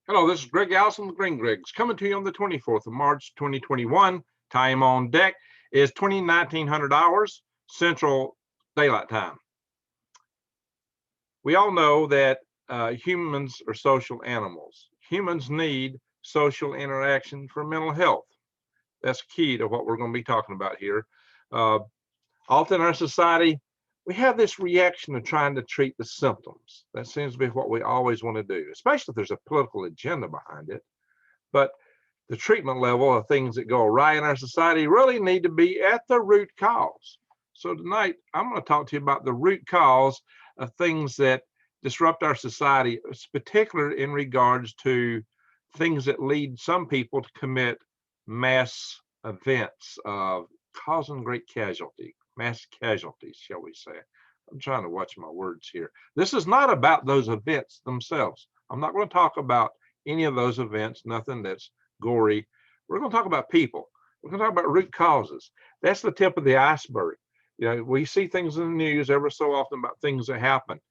Hello, this is Greg Allison, the Green Grigs, coming to you on the 24th of March, 2021. Time on deck is 1900 hours Central Daylight Time. We all know that humans are social animals. Humans need social interaction for mental health. That's key to what we're going to be talking about here. Uh, Often in our society, we have this reaction of trying to treat the symptoms. That seems to be what we always want to do, especially if there's a political agenda behind it. But the treatment level of things that go awry in our society really need to be at the root cause. So tonight, I'm going to talk to you about the root cause of things that disrupt our society, particularly in regards to things that lead some people to commit mass events, causing great casualty, mass casualties, shall we say. I'm trying to watch my words here. This is not about those events themselves. I'm not going to talk about any of those events, nothing that's gory. We're going to talk about people. We're going to talk about root causes. That's the tip of the iceberg. We see things in the news ever so often about things that happen.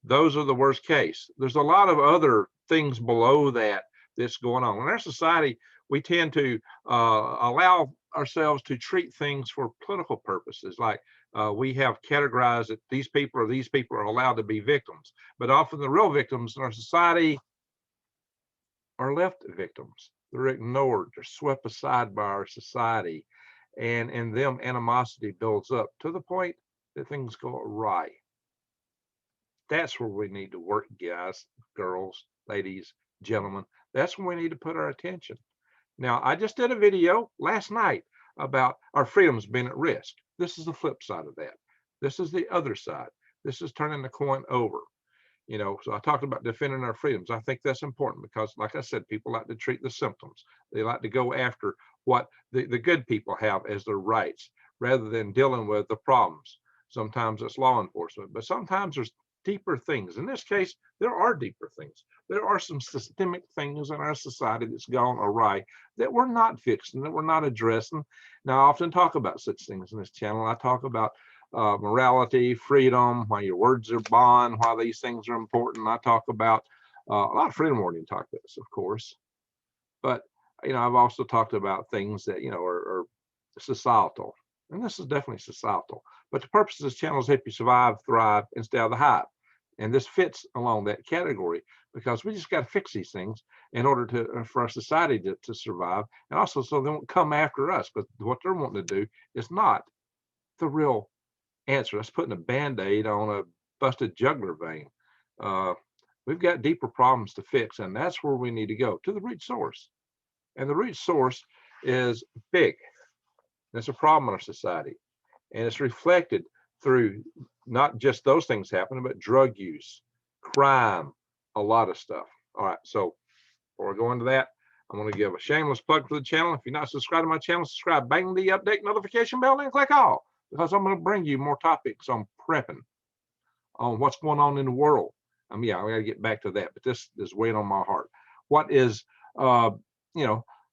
Those are the worst case. There's a lot of other things below that that's going on. In our society, we tend to allow ourselves to treat things for political purposes. Like we have categorized that these people are allowed to be victims. But often the real victims in our society are left victims. They're ignored, they're swept aside by our society. And in them, animosity builds up to the point that things go awry. That's where we need to work, guys, girls, ladies, gentlemen. That's where we need to put our attention. Now, I just did a video last night about our freedoms being at risk. This is the flip side of that. This is the other side. This is turning the coin over. So I talked about defending our freedoms. I think that's important because, like I said, people like to treat the symptoms. They like to go after what the good people have as their rights rather than dealing with the problems. Sometimes it's law enforcement, but sometimes there's deeper things. In this case, there are deeper things. There are some systemic things in our society that's gone awry that we're not fixing, that we're not addressing. Now, I often talk about such things in this channel. I talk about morality, freedom, why your words are bond, why these things are important. I talk about a lot of freedom oriented topics, of course, but I've also talked about things that are societal, and this is definitely societal. But the purpose of this channel is to help you survive, thrive, and stay out of the hive. And this fits along that category because we just got to fix these things in order for our society to survive, and also so they won't come after us. But what they're wanting to do is not the real answer. That's putting a band-aid on a busted jugular vein. We've got deeper problems to fix, and that's where we need to go, to the root source. And the root source is big. It's a problem in our society, and it's reflected through not just those things happening, but drug use, crime, a lot of stuff. All right, so before we go into that, I'm going to give a shameless plug for the channel. If you're not subscribed to my channel, subscribe, bang the update notification bell, and click all, because I'm going to bring you more topics on prepping, on what's going on in the world. Yeah, I got to get back to that, but this is weighing on my heart. What is,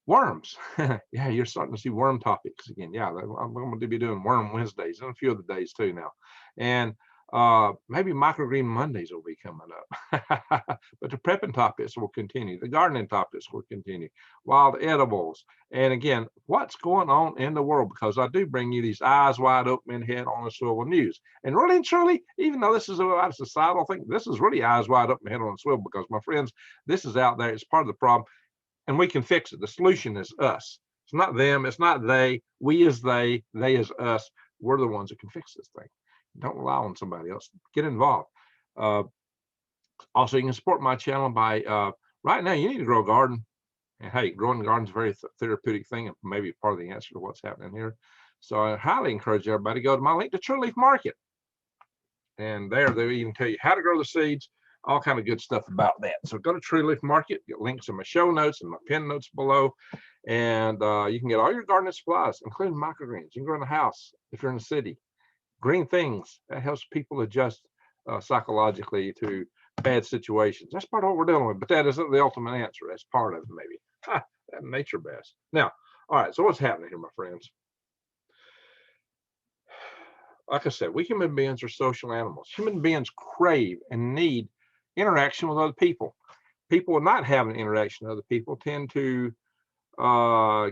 worms? Yeah, you're starting to see worm topics again. Yeah, I'm going to be doing Worm Wednesdays and a few other days too now. And maybe Microgreen Mondays will be coming up. But the prepping topics will continue. The gardening topics will continue. Wild edibles. And again, what's going on in the world? Because I do bring you these eyes wide open, head on a swivel news. And really and truly, even though this is about a societal thing, this is really eyes wide open, head on a swivel, because my friends, this is out there. It's part of the problem. And we can fix it. The solution is us. It's not them. It's not they. We is they is us. We're the ones that can fix this thing. Don't rely on somebody else. Get involved. Also, you can support my channel by, right now, you need to grow a garden. And hey, growing a garden is a very therapeutic thing and maybe part of the answer to what's happening here. So I highly encourage everybody to go to my link to True Leaf Market. And there they even tell you how to grow the seeds, all kind of good stuff about that. So go to True Leaf Market, get links in my show notes and my pin notes below, and you can get all your gardening supplies, including microgreens. You can grow in the house if you're in the city. Green things, that helps people adjust psychologically to bad situations. That's part of what we're dealing with, but that isn't the ultimate answer. That's part of it, maybe. That nature best. Now, all right, so what's happening here, my friends? Like I said, we human beings are social animals. Human beings crave and need interaction with other people. people not having interaction with other people tend to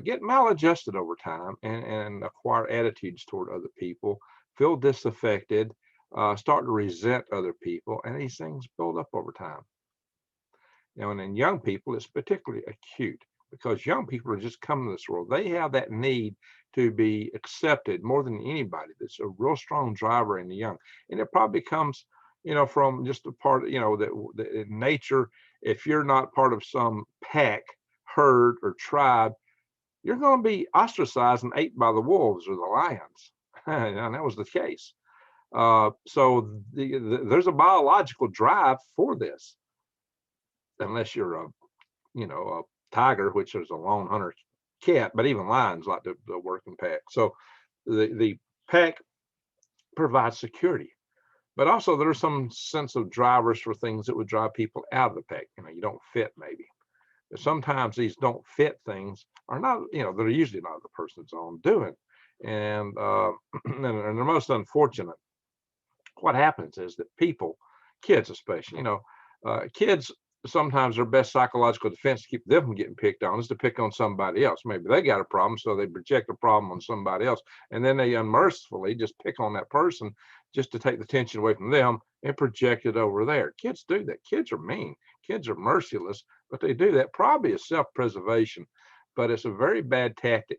get maladjusted over time and acquire attitudes toward other people, feel disaffected, start to resent other people, and these things build up over time. And in young people, it's particularly acute because young people are just coming to this world. They have that need to be accepted more than anybody. That's a real strong driver in the young. And it probably comes, from just a part, that in nature, if you're not part of some pack, herd, or tribe, you're going to be ostracized and ate by the wolves or the lions. And that was the case. So there's a biological drive for this, unless you're a tiger, which is a lone hunter cat, but even lions like the working pack. So the pack provides security, but also there's some sense of drivers for things that would drive people out of the pack. You don't fit maybe. But sometimes these don't fit things are not, they're usually not the person's own doing. And, and the most unfortunate, what happens is that people, kids especially, kids, sometimes their best psychological defense to keep them from getting picked on is to pick on somebody else. Maybe they got a problem, so they project a problem on somebody else, and then they unmercifully just pick on that person just to take the tension away from them and project it over there. Kids do that. Kids are mean. Kids are merciless, but they do that probably as self-preservation, but it's a very bad tactic.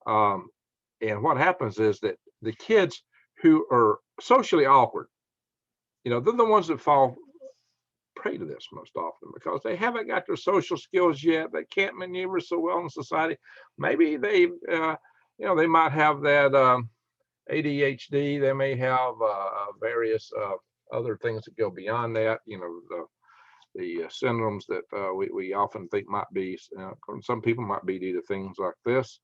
And what happens is that the kids who are socially awkward, they're the ones that fall prey to this most often because they haven't got their social skills yet. They can't maneuver so well in society. Maybe they might have that ADHD. They may have various other things that go beyond that. The syndromes that we often think might be. Some people might be due to things like this.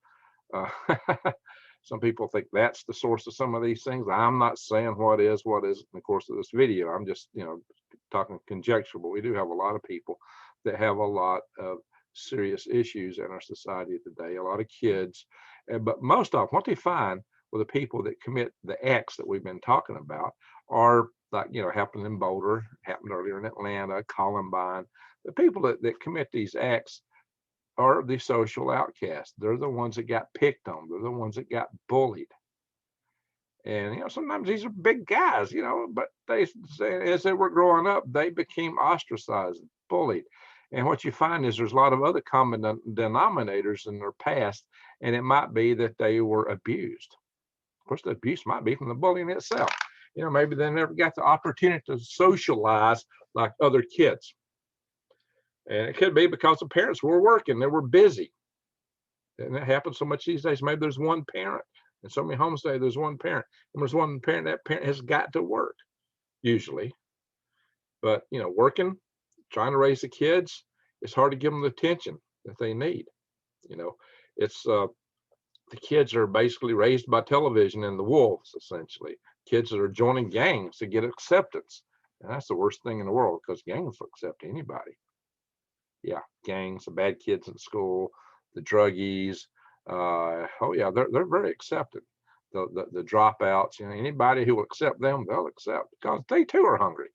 Some people think that's the source of some of these things. I'm not saying what is in the course of this video. I'm just, talking conjecture, but we do have a lot of people that have a lot of serious issues in our society today, a lot of kids. But most of what they find with the people that commit the acts that we've been talking about are like, happened in Boulder, happened earlier in Atlanta, Columbine. The people that commit these acts are the social outcasts. They're the ones that got picked on. They're the ones that got bullied. And, sometimes these are big guys, but as they were growing up, they became ostracized, bullied. And what you find is there's a lot of other common denominators in their past, and it might be that they were abused. Of course, the abuse might be from the bullying itself. Maybe they never got the opportunity to socialize like other kids. And it could be because the parents were working, they were busy. And that happens so much these days. Maybe there's one parent. In so many homes today, there's one parent. And there's one parent, that parent has got to work, usually. But, working, trying to raise the kids, it's hard to give them the attention that they need. It's the kids are basically raised by television and the wolves, essentially. Kids that are joining gangs to get acceptance. And that's the worst thing in the world because gangs will accept anybody. Yeah, gangs, the bad kids in school, the druggies. They're very accepted. The dropouts, anybody who will accept them, they'll accept because they too are hungry,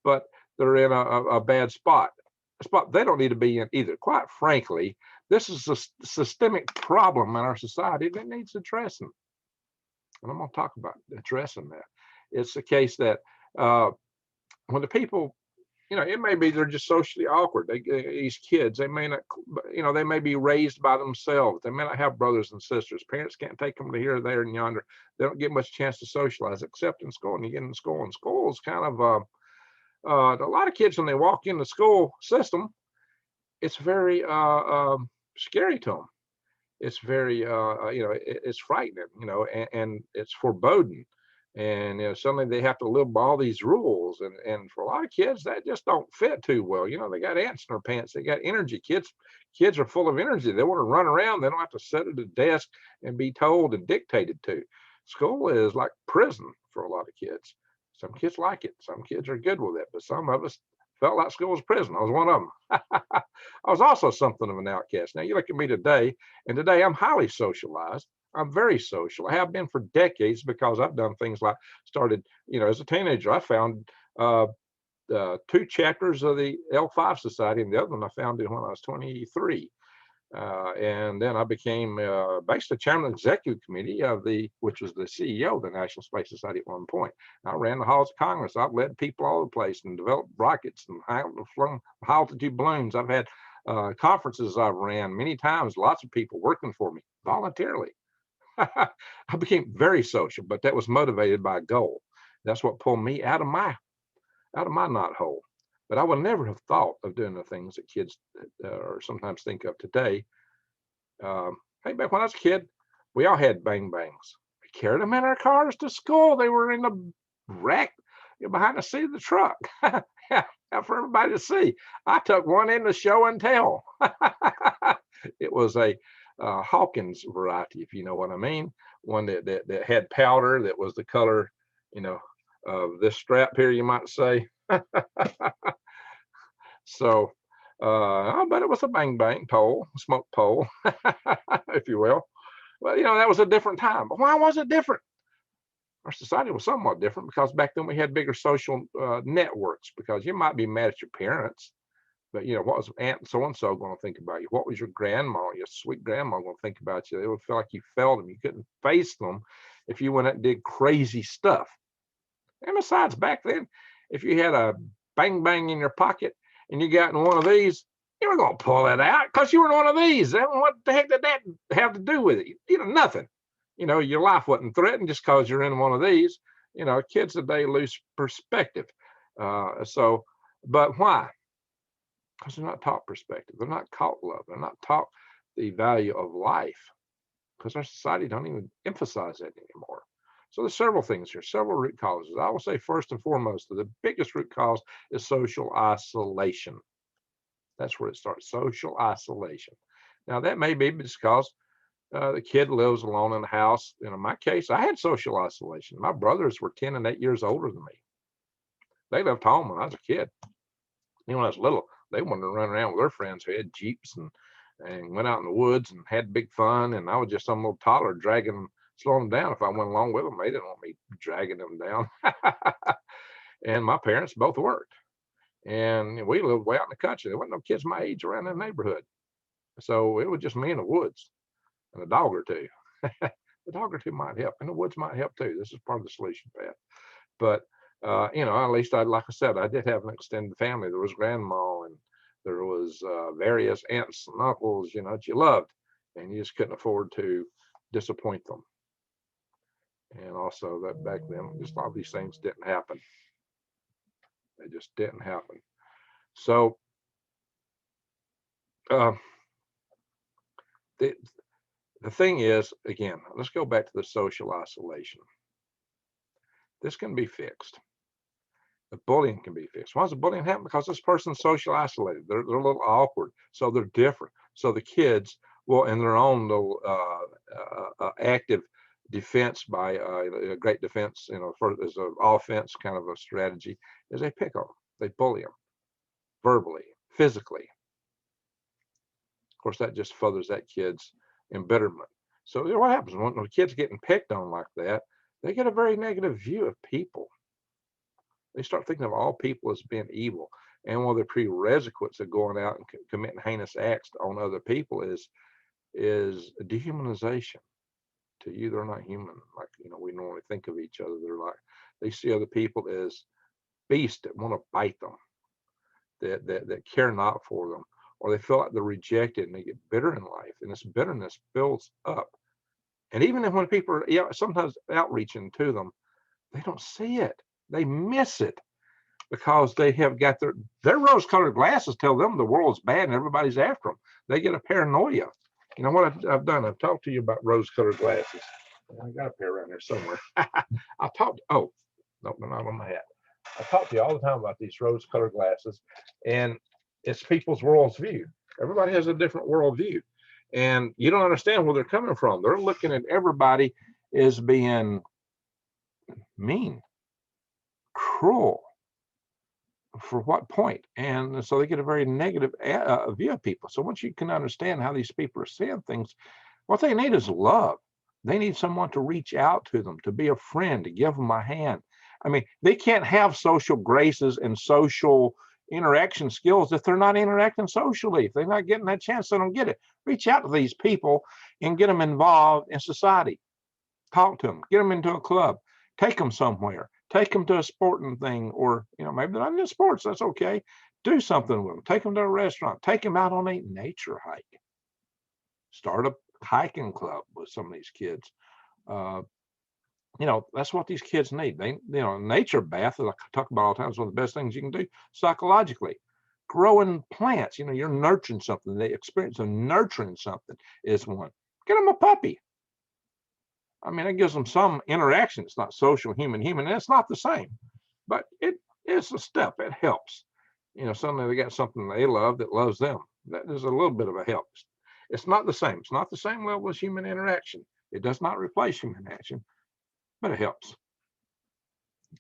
but they're in a bad spot. A spot they don't need to be in either. Quite frankly, this is a systemic problem in our society that needs addressing. And I'm going to talk about addressing that. It's the case that when the people, it may be they're just socially awkward. These kids, they may not, they may be raised by themselves. They may not have brothers and sisters. Parents can't take them to here, there, and yonder. They don't get much chance to socialize except in school. And you get in school, and school is kind of a lot of kids when they walk in the school system, it's very scary to them. It's very, it's frightening, and it's foreboding. And suddenly they have to live by all these rules, and for a lot of kids that just don't fit too well. They got ants in their pants, they got energy. Kids are full of energy. They want to run around. They don't have to sit at a desk and be told and dictated to. School is like prison for a lot of kids. Some kids like it, some kids are good with it, but some of us felt like school was prison. I was one of them. I was also something of an outcast. Now you look at me today, and today I'm highly socialized. I'm very social. I have been for decades because I've done things like started, as a teenager, I found 2 chapters of the L5 Society, and the other one I founded when I was 23. And then I became basically chairman of the executive committee of which was the CEO of the National Space Society at one point. I ran the halls of Congress. I've led people all over the place and developed rockets and flung high altitude balloons. I've had conferences I've ran many times, lots of people working for me voluntarily. I became very social, but that was motivated by a goal. That's what pulled me out of my knothole. But I would never have thought of doing the things that kids or sometimes think of today. Hey, back when I was a kid, we all had bang bangs. We carried them in our cars to school. They were in the rack behind the seat of the truck for everybody to see. I took one in the show and tell. It was a Hawkins variety, if you know what I mean. One that had powder that was the color, of this strap here, you might say. So, but it was a bang bang pole, smoke pole, if you will. Well, that was a different time. But why was it different? Our society was somewhat different because back then we had bigger social networks. Because you might be mad at your parents, but what was Aunt so and so going to think about you? What was your grandma, your sweet grandma, going to think about you? They would feel like you failed them. You couldn't face them if you went out and did crazy stuff. And besides, back then, if you had a bang bang in your pocket and you got in one of these, you were going to pull it out because you were in one of these. And what the heck did that have to do with it? Nothing. Your life wasn't threatened just because you're in one of these. Kids today lose perspective. But why? Because they're not taught perspective. They're not taught love. They're not taught the value of life because our society don't even emphasize that anymore. So there's several things here, several root causes. I will say first and foremost, the biggest root cause is social isolation. That's where it starts, social isolation. Now that may be because the kid lives alone in the house. In my case, I had social isolation. My brothers were 10 and 8 years older than me. They left home when I was a kid. When I was little, they wanted to run around with their friends who had Jeeps and went out in the woods and had big fun. And I was just some little toddler dragging them, slowing them down. If I went along with them, they didn't want me dragging them down. And my parents both worked. And we lived way out in the country. There wasn't no kids my age around in the neighborhood. So it was just me in the woods and a dog or two. The dog or two might help, and the woods might help too. This is part of the solution path. But at least like I said, I did have an extended family. There was grandma and there was various aunts and uncles, that you loved, and you just couldn't afford to disappoint them. And also that back then, just a lot of these things didn't happen. They just didn't happen. So the thing is, again, let's go back to the social isolation. This can be fixed. The bullying can be fixed. Why does the bullying happen? Because this person's social isolated. They're a little awkward, so they're different. So the kids will, in their own little active defense, by a great defense, as an offense kind of a strategy, is they pick on them. They bully them verbally, physically. Of course, that just furthers that kid's embitterment. So what happens when the kid's getting picked on like that? They get a very negative view of people. They start thinking of all people as being evil. And one of the prerequisites of going out and committing heinous acts on other people is dehumanization. To you, they're not human, like we normally think of each other. They see other people as beasts that want to bite them, that care not for them, or they feel like they're rejected and they get bitter in life. And this bitterness builds up. And even when people are sometimes outreaching to them, they don't see it. They miss it because they have got their rose-colored glasses tell them the world's bad and everybody's after them. They get a paranoia. You know what I've done? I've talked to you about rose-colored glasses. I got a pair around here somewhere. I talked. Oh, no, they're not on my hat. I talk to you all the time about these rose-colored glasses, and it's people's worldview. Everybody has a different worldview, and you don't understand where they're coming from. They're looking at everybody as being mean, cruel. For what point? And so they get a very negative view of people. So once you can understand how these people are seeing things, what they need is love. They need someone to reach out to them, to be a friend, to give them a hand. I mean, they can't have social graces and social interaction skills if they're not interacting socially. If they're not getting that chance, they don't get it. Reach out to these people and get them involved in society. Talk to them, get them into a club, take them somewhere, take them to a sporting thing, or maybe they're not into sports. That's okay. Do something with them. Take them to a restaurant. Take them out on a nature hike. Start a hiking club with some of these kids. Uh, that's what these kids need. They, nature bath, like I talk about all the time, is one of the best things you can do psychologically. Growing plants, you're nurturing something. The experience of nurturing something is one. Get them a puppy. I mean, it gives them some interaction. It's not social, human, and it's not the same, but it is a step. It helps. Suddenly they got something they love that loves them. That is a little bit of a help. It's not the same. It's not the same level as human interaction. It does not replace human action, but it helps.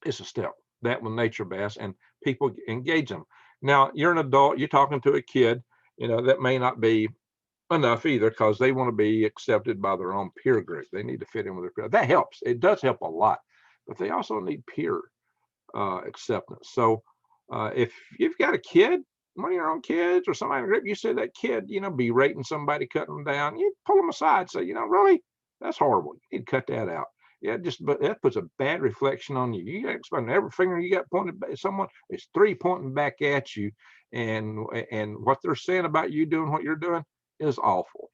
It's a step. That with nature bass, and people engage them. Now, you're an adult, you're talking to a kid, that may not be enough either, because they want to be accepted by their own peer group. They need to fit in with their peer. That helps. It does help a lot, but they also need peer acceptance. So if you've got a kid, one of your own kids or somebody in the group, you see that kid, berating somebody, cutting them down, you pull them aside, say, really, that's horrible. You need to cut that out. Yeah, but that puts a bad reflection on you. You got to explain every finger you got pointed at someone, it's three pointing back at you, and what they're saying about you doing what you're doing is awful.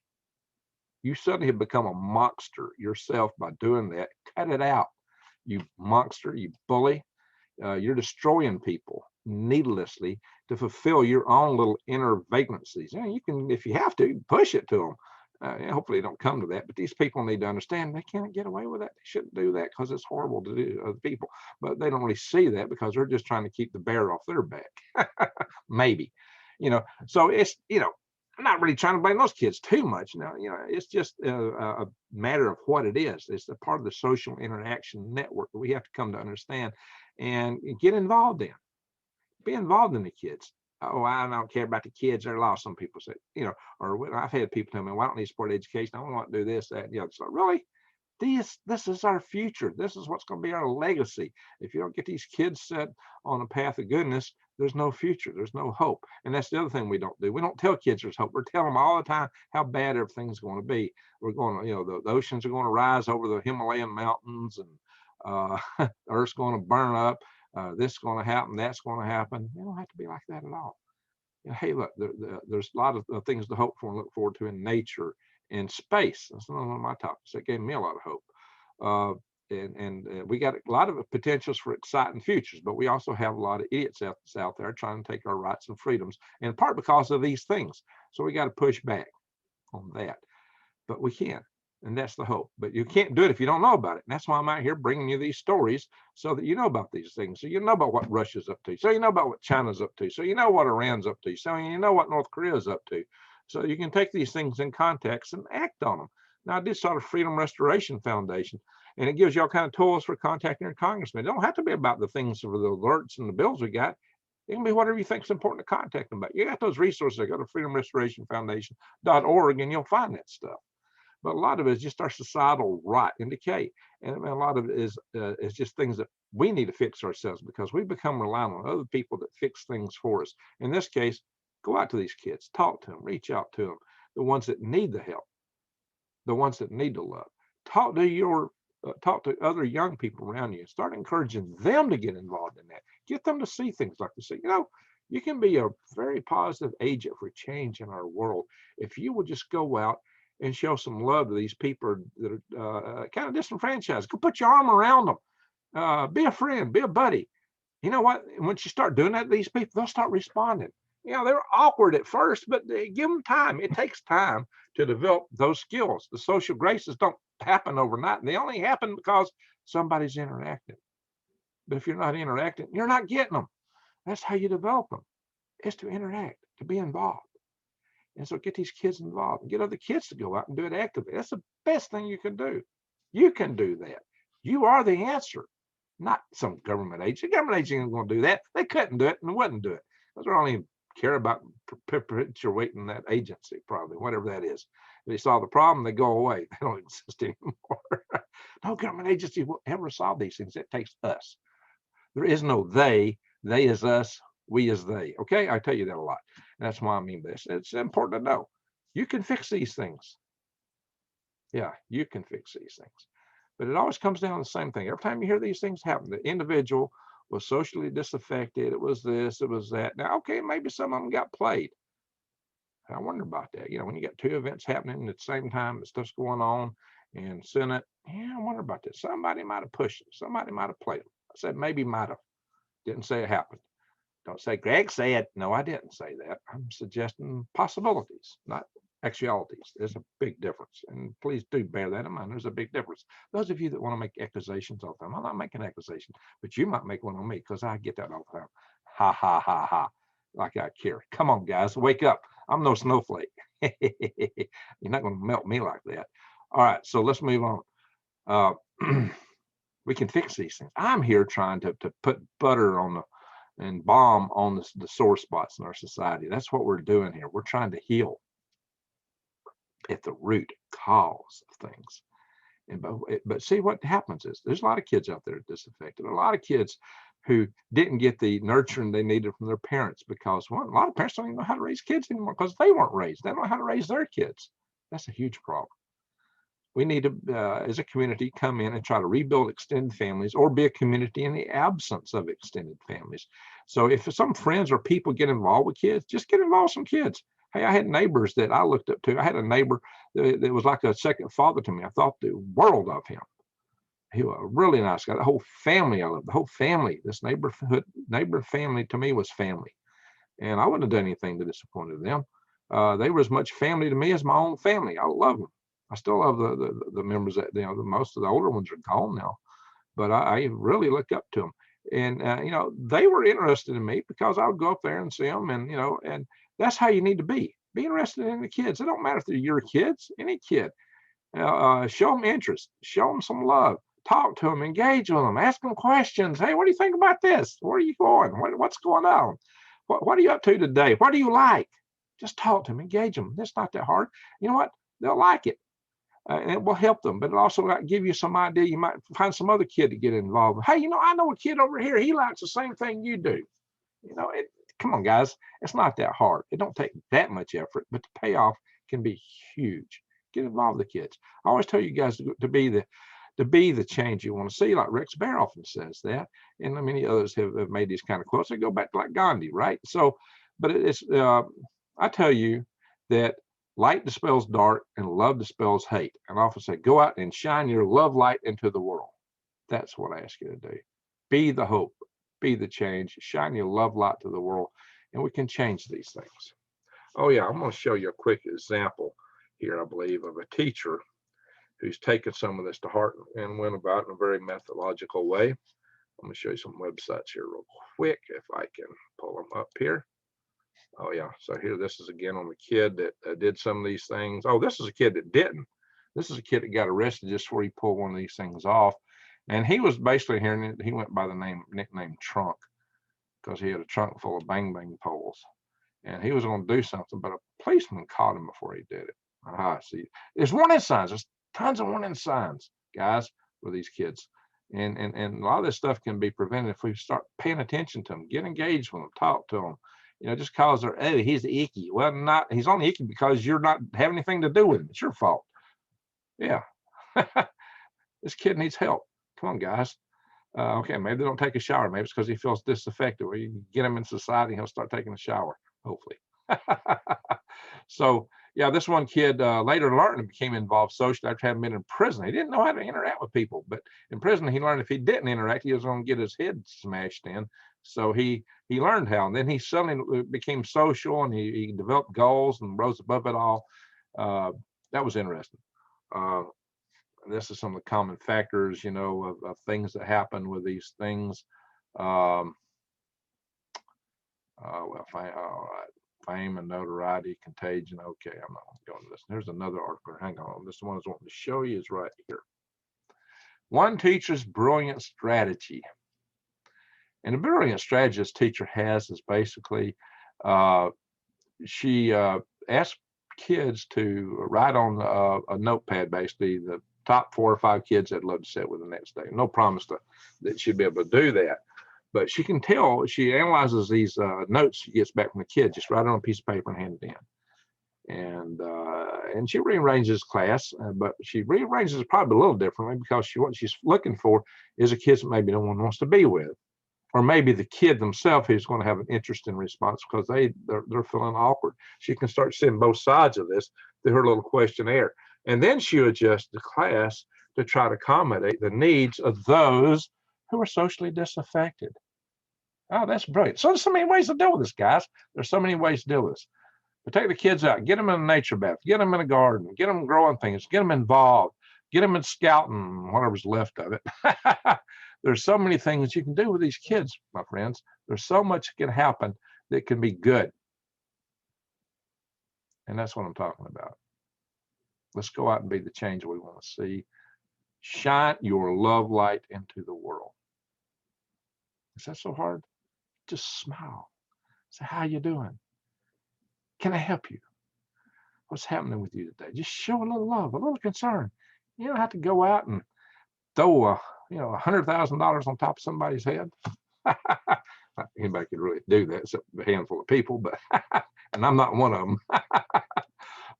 You suddenly have become a monster yourself by doing that. Cut it out, you monster, you bully. You're destroying people needlessly to fulfill your own little inner vacancies. You can, if you have to, push it to them. Hopefully, they don't come to that. But these people need to understand they can't get away with that. They shouldn't do that because it's horrible to do to other people. But they don't really see that because they're just trying to keep the bear off their back. Maybe, So it's I'm not really trying to blame those kids too much. It's just a matter of what it is. It's a part of the social interaction network that we have to come to understand and get involved in. Be involved in the kids. Oh, I don't care about the kids. They're lost. Some people say, or I've had people tell me, why don't they support education? I don't want to do this, that, and the other. So really, this is our future. This is what's going to be our legacy. If you don't get these kids set on a path of goodness, there's no future. There's no hope. And that's the other thing we don't do. We don't tell kids there's hope. We're telling them all the time how bad everything's going to be. We're going to, the oceans are going to rise over the Himalayan mountains, and the Earth's going to burn up. This is going to happen. That's going to happen. You don't have to be like that at all. Hey, look, there's a lot of things to hope for and look forward to in nature, in space. That's one of my topics. That gave me a lot of hope. And we got a lot of potentials for exciting futures, but we also have a lot of idiots out there trying to take our rights and freedoms, in part because of these things. So we got to push back on that. But we can. And that's the hope. But you can't do it if you don't know about it. And that's why I'm out here bringing you these stories so that you know about these things. So you know about what Russia's up to. So you know about what China's up to. So you know what Iran's up to. So you know what North Korea's up to. So you can take these things in context and act on them. Now, I did start a Freedom Restoration Foundation, and it gives you all kind of tools for contacting your congressman. It don't have to be about the things for the alerts and the bills we got. It can be whatever you think is important to contact them about. You got those resources. Go to freedomrestorationfoundation.org and you'll find that stuff. But a lot of it is just our societal rot and decay. And a lot of it is just things that we need to fix ourselves because we become reliant on other people that fix things for us. In this case, go out to these kids, talk to them, reach out to them, the ones that need the help, the ones that need the love. Talk to other young people around you and start encouraging them to get involved in that. Get them to see things like this. You can be a very positive agent for change in our world if you will just go out and show some love to these people that are kind of disenfranchised. Go put your arm around them. Be a friend, be a buddy. You know what? Once you start doing that to these people, they'll start responding. They're awkward at first, but give them time. It takes time to develop those skills. The social graces don't happen overnight. And they only happen because somebody's interacting. But if you're not interacting, you're not getting them. That's how you develop them, is to interact, to be involved. And so get these kids involved and get other kids to go out and do it actively. That's the best thing you can do. You can do that. You are the answer, not some government agency. The government agency isn't going to do that. They couldn't do it and wouldn't do it. Because they don't even care about perpetuating that agency, probably, whatever that is. If they solve the problem, they go away. They don't exist anymore. No government agency will ever solve these things. It takes us. There is no they. They is us. We is they. Okay, I tell you that a lot. And that's why I mean this. It's important to know. You can fix these things. Yeah, you can fix these things. But it always comes down to the same thing. Every time you hear these things happen, the individual was socially disaffected. It was this, it was that. Now, okay, maybe some of them got played. I wonder about that. You know, when you got two events happening at the same time, the stuff's going on in Senate. Yeah, I wonder about that. Somebody might have pushed it. Somebody might have played them. I said maybe might have. Didn't say it happened. Don't say Greg said. No, I didn't say that. I'm suggesting possibilities, not actualities. There's a big difference. And please do bear that in mind. There's a big difference. Those of you that want to make accusations all the time, I'm not making accusations, but you might make one on me because I get that all the time. Ha, ha, ha, ha. Like I care. Come on, guys, wake up. I'm no snowflake. You're not going to melt me like that. All right, so let's move on. We can fix these things. I'm here trying to put butter on and balm on the sore spots in our society. That's what we're doing here. We're trying to heal at the root cause of things. And but see what happens is there's a lot of kids out there disaffected. A lot of kids who didn't get the nurturing they needed from their parents because a lot of parents don't even know how to raise kids anymore because they weren't raised. They don't know how to raise their kids. That's a huge problem. We need to, as a community, come in and try to rebuild extended families or be a community in the absence of extended families. So if some friends or people get involved with kids, just get involved with some kids. Hey, I had neighbors that I looked up to. I had a neighbor that was like a second father to me. I thought the world of him. He was a really nice guy. The whole family, I loved the whole family. This neighbor family to me was family. And I wouldn't have done anything to disappoint them. They were as much family to me as my own family. I love them. I still love the members that, most of the older ones are gone now, but I really look up to them. And, they were interested in me because I would go up there and see them and that's how you need to be interested in the kids. It don't matter if they're your kids, any kid, show them interest, show them some love, talk to them, engage with them, ask them questions. Hey, what do you think about this? Where are you going? What's going on? What are you up to today? What do you like? Just talk to them, engage them. It's not that hard. You know what? They'll like it. And it will help them, but it also give you some idea. You might find some other kid to get involved. Hey, I know a kid over here. He likes the same thing you do. Come on, guys. It's not that hard. It don't take that much effort, but the payoff can be huge. Get involved with the kids. I always tell you guys to be the change you want to see. Like Rex Bear often says that, and many others have made these kind of quotes. They go back to like Gandhi, right? So, but I tell you that light dispels dark and love dispels hate. And I often say, go out and shine your love light into the world. That's what I ask you to do. Be the hope, be the change, shine your love light to the world, and we can change these things. Oh yeah, I'm going to show you a quick example here, I believe, of a teacher who's taken some of this to heart and went about in a very methodological way. I'm going to show you some websites here real quick if I can pull them up here. Oh yeah, so here, this is again on the kid that did some of these things. Oh, this is a kid that didn't. This is a kid that got arrested just before he pulled one of these things off. And he was basically here, and he went by the nickname Trunk because he had a trunk full of bang bang poles. And he was going to do something, but a policeman caught him before he did it. Aha, see, there's warning signs. There's tons of warning signs, guys, for these kids. And a lot of this stuff can be prevented if we start paying attention to them, get engaged with them, talk to them. Just cause they're, hey, he's icky. Well, he's only icky because you're not having anything to do with him. It's your fault. Yeah. This kid needs help. Come on, guys. Okay, maybe they don't take a shower. Maybe it's because he feels disaffected. Well, you can get him in society, he'll start taking a shower, hopefully. So, yeah, this one kid later learned and became involved socially after having been in prison. He didn't know how to interact with people, but in prison, he learned if he didn't interact, he was going to get his head smashed in. So he learned how, and then he suddenly became social, and he developed goals and rose above it all. That was interesting. This is some of the common factors, of things that happen with these things. All right. Fame and notoriety, contagion. Okay, I'm not going to this. Here's another article. Hang on. This one I was wanting to show you is right here. One teacher's brilliant strategy. And the brilliant strategy this teacher has is basically she asks kids to write on a notepad, basically, the top 4 or 5 kids they'd love to sit with the next day. No promise that she'd be able to do that. But she can tell, she analyzes these notes she gets back from the kid, just write it on a piece of paper and hand it in. And she rearranges class, but she rearranges it probably a little differently because what she's looking for is a kid that maybe no one wants to be with, or maybe the kid themselves who's going to have an interest in response because they're feeling awkward. She can start seeing both sides of this through her little questionnaire, and then she adjusts the class to try to accommodate the needs of those who are socially disaffected. Oh, that's brilliant. So there's so many ways to deal with this, guys. There's so many ways to deal with this. But take the kids out, get them in a nature bath, get them in a garden, get them growing things, get them involved, get them in scouting, whatever's left of it. There's so many things you can do with these kids, my friends. There's so much that can happen that can be good. And that's what I'm talking about. Let's go out and be the change we want to see. Shine your love light into the world. Is that so hard? Just smile. Say, how you doing? Can I help you? What's happening with you today? Just show a little love, a little concern. You don't have to go out and throw $100,000 on top of somebody's head. Anybody could really do that, except a handful of people, but and I'm not one of them.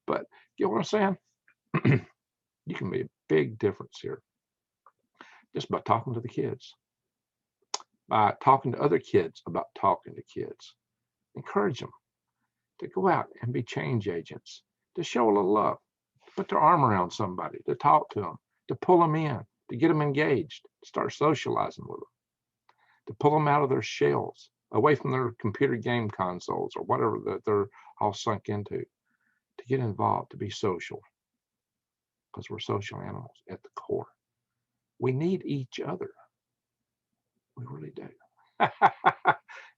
But you know what I'm saying? You can be a big difference here just by talking to the kids, by talking to other kids about talking to kids. Encourage them to go out and be change agents, to show a little love, to put their arm around somebody, to talk to them, to pull them in, to get them engaged, to start socializing with them, to pull them out of their shells, away from their computer game consoles or whatever that they're all sunk into, to get involved, to be social, because we're social animals at the core. We need each other. We really do.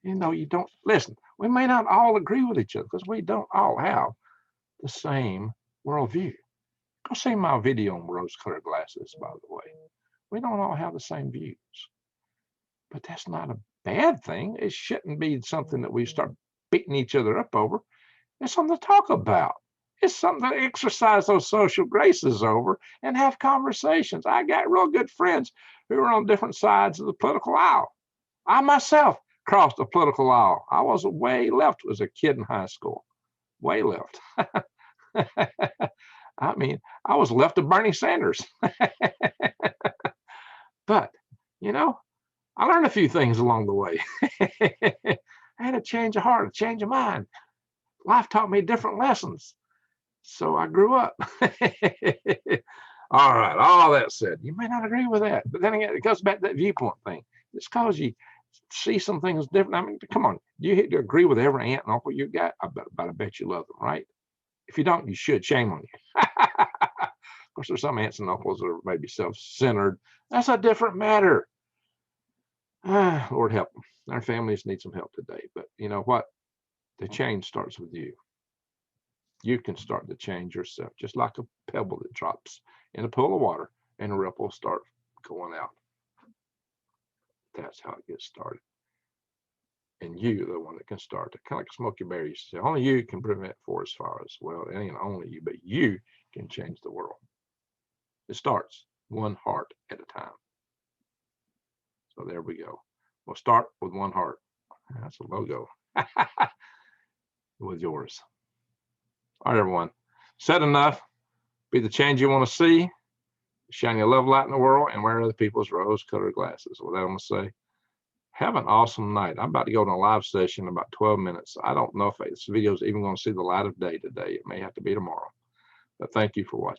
You don't listen. We may not all agree with each other because we don't all have the same worldview. Go see my video on rose-colored glasses, by the way. We don't all have the same views, but that's not a bad thing. It shouldn't be something that we start beating each other up over. It's something to talk about. It's something to exercise those social graces over and have conversations. I got real good friends who are on different sides of the political aisle. I myself crossed the political aisle. I was way left as a kid in high school, way left. I mean, I was left of Bernie Sanders. But, I learned a few things along the way. I had a change of heart, a change of mind. Life taught me different lessons. So I grew up. All right, all that said, you may not agree with that, but then again, it goes back to that viewpoint thing. It's because you see some things different. I mean, come on, do you agree with every aunt and uncle you got? I bet you love them, right? If you don't, you should. Shame on you. Of course, there's some aunts and uncles that are maybe self-centered. That's a different matter. Lord help them. Our families need some help today. But you know what? The change starts with you. You can start to change yourself, just like a pebble that drops in a pool of water and a ripple start going out. That's how it gets started. And you, the one that can start it. Kind of like Smokey Bear used to say, only you can prevent forest fires. Well, it ain't only you, but you can change the world. It starts one heart at a time. So there we go. We'll start with one heart. That's a logo. With yours. All right, everyone. Said enough. Be the change you want to see. Shine your love light in the world and wear other people's rose-colored glasses. With that, I'm going to say, have an awesome night. I'm about to go to a live session in about 12 minutes. I don't know if this video is even going to see the light of day today. It may have to be tomorrow. But thank you for watching.